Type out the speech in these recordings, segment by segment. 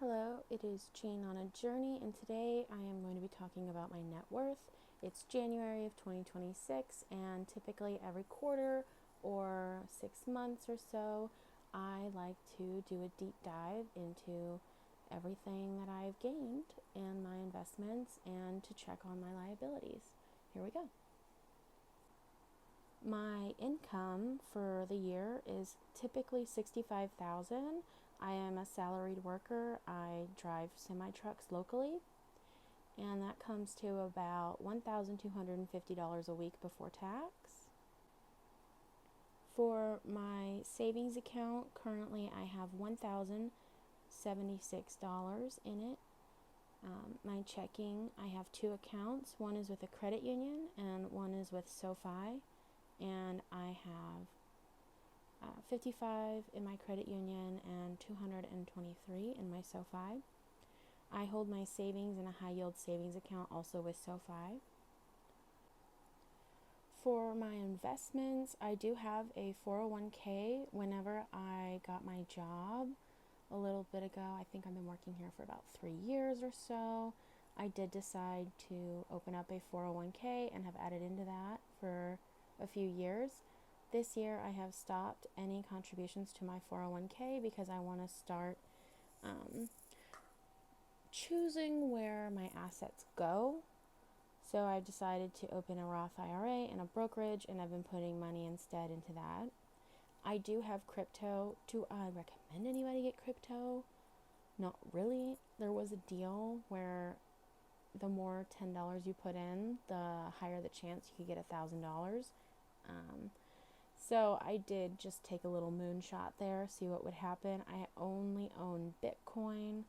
Hello, it is Jane on a journey, and today I am going to be talking about my net worth. It's January of 2026, and typically every quarter or 6 months or so, I like to do a deep dive into everything that I've gained and my investments and to check on my liabilities. Here we go. My income for the year is typically $65,000. I am a salaried worker. I drive semi-trucks locally, and that comes to about $1,250 a week before tax. For my savings account, currently I have $1,076 in it. My checking, I have two accounts. One is with a credit union and one is with SoFi. And I have 55 in my credit union and 223 in my SoFi. I hold my savings in a high yield savings account also with SoFi. For my investments, I do have a 401k. Whenever I got my job a little bit ago, I think I've been working here for about 3 years or so, I did decide to open up a 401k and have added into that for a few years. This year I have stopped any contributions to my 401k because I want to start choosing where my assets go. So I've decided to open a Roth IRA and a brokerage, and I've been putting money instead into that. I do have crypto. Do I recommend anybody get crypto? Not really. There was a deal where the more $10 you put in, the higher the chance you could get $1,000. So I did just take a little moonshot there, see what would happen. I only own Bitcoin,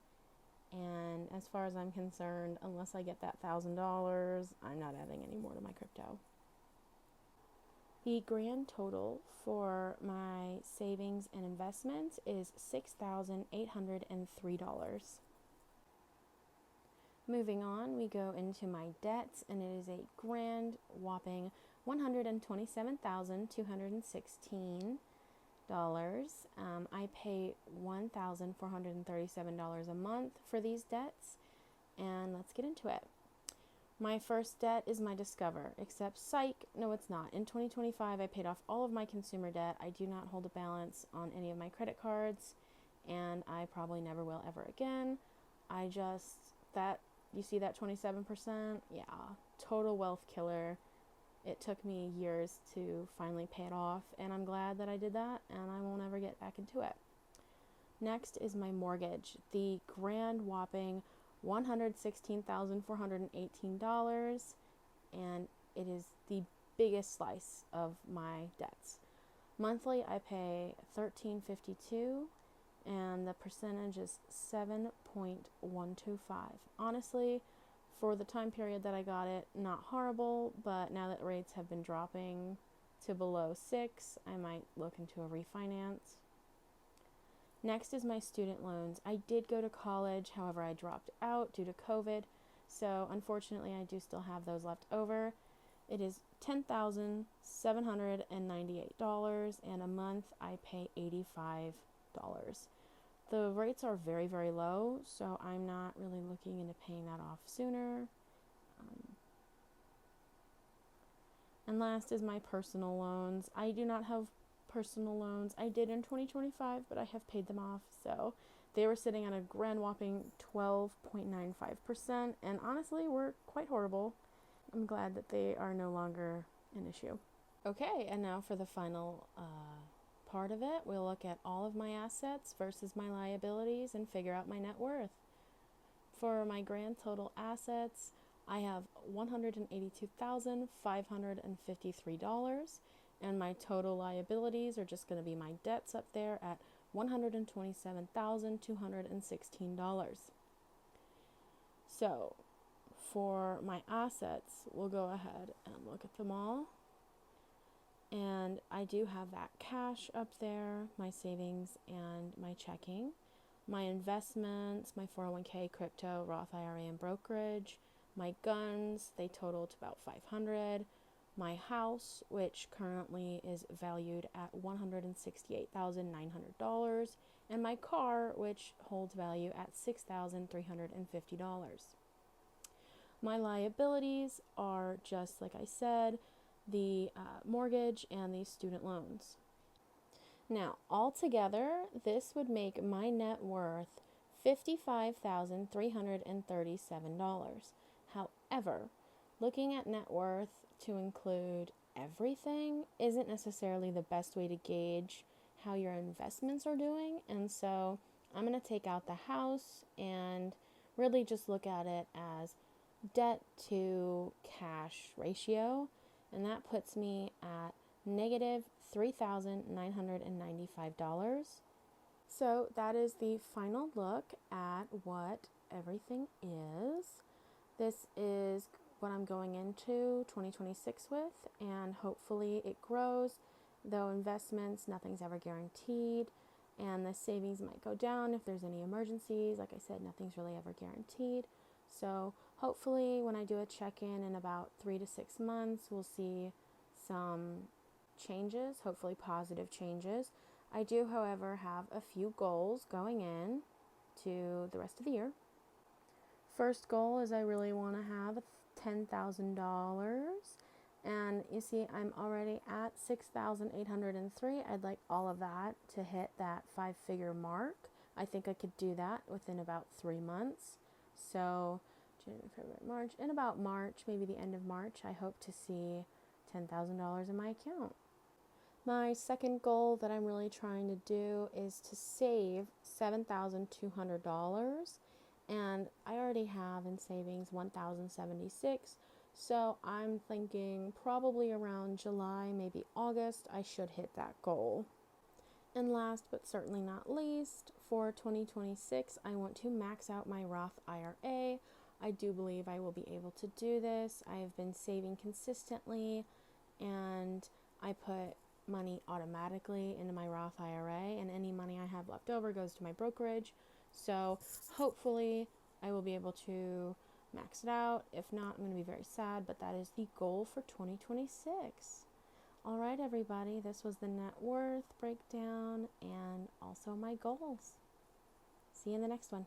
and as far as I'm concerned, unless I get that $1,000, I'm not adding any more to my crypto. The grand total for my savings and investments is $6,803. Moving on, we go into my debts, and it is a grand whopping $127,216. I pay $1,437 a month for these debts, and let's get into it. My first debt is my Discover, except psych, no it's not. In 2025, I paid off all of my consumer debt. I do not hold a balance on any of my credit cards, and I probably never will ever again. You see that 27%? Yeah, total wealth killer. It took me years to finally pay it off, and I'm glad that I did that, and I won't ever get back into it. Next is my mortgage, the grand whopping $116,418, and it is the biggest slice of my debts. Monthly, I pay $13.52, and the percentage is 7.125. Honestly, for the time period that I got it, not horrible, but now that rates have been dropping to below 6, I might look into a refinance. Next is my student loans. I did go to college, however I dropped out due to COVID, so unfortunately I do still have those left over. It is $10,798, and a month I pay $85. The rates are very, very low, so I'm not really looking into paying that off sooner. And last is my personal loans. I do not have personal loans. I did in 2025, but I have paid them off, so they were sitting at a grand whopping 12.95%, and honestly were quite horrible. I'm glad that they are no longer an issue. Okay, and now for the final part of it, we'll look at all of my assets versus my liabilities and figure out my net worth. For my grand total assets, I have $182,553, and my total liabilities are just going to be my debts up there at $127,216. So, for my assets, we'll go ahead and look at them all. And I do have that cash up there, my savings and my checking, my investments, my 401k, crypto, Roth IRA, and brokerage, my guns, they total to about $500, my house, which currently is valued at $168,900, and my car, which holds value at $6,350. My liabilities are just like I said, the mortgage and the student loans. Now, altogether, this would make my net worth $55,337. However, looking at net worth to include everything isn't necessarily the best way to gauge how your investments are doing, and so I'm going to take out the house and really just look at it as debt to cash ratio, and that puts me at negative $3,995. So that is the final look at what everything is. This is what I'm going into 2026 with, and hopefully it grows. Though investments, nothing's ever guaranteed, and the savings might go down if there's any emergencies. Like I said, nothing's really ever guaranteed. So hopefully when I do a check-in in about 3 to 6 months, we'll see some changes, hopefully positive changes. I do, however, have a few goals going in to the rest of the year. First goal is I really want to have $10,000, and you see I'm already at $6,803. I'd like all of that to hit that 5-figure mark. I think I could do that within about 3 months. So January, February, March. In about March, maybe the end of March, I hope to see $10,000 in my account. My second goal that I'm really trying to do is to save $7,200, and I already have in savings $1,076. So I'm thinking probably around July, maybe August, I should hit that goal. And last but certainly not least, for 2026, I want to max out my Roth IRA. I do believe I will be able to do this. I have been saving consistently, and I put money automatically into my Roth IRA, and any money I have left over goes to my brokerage. So hopefully I will be able to max it out. If not, I'm going to be very sad, but that is the goal for 2026. All right, everybody, this was the net worth breakdown and also my goals. See you in the next one.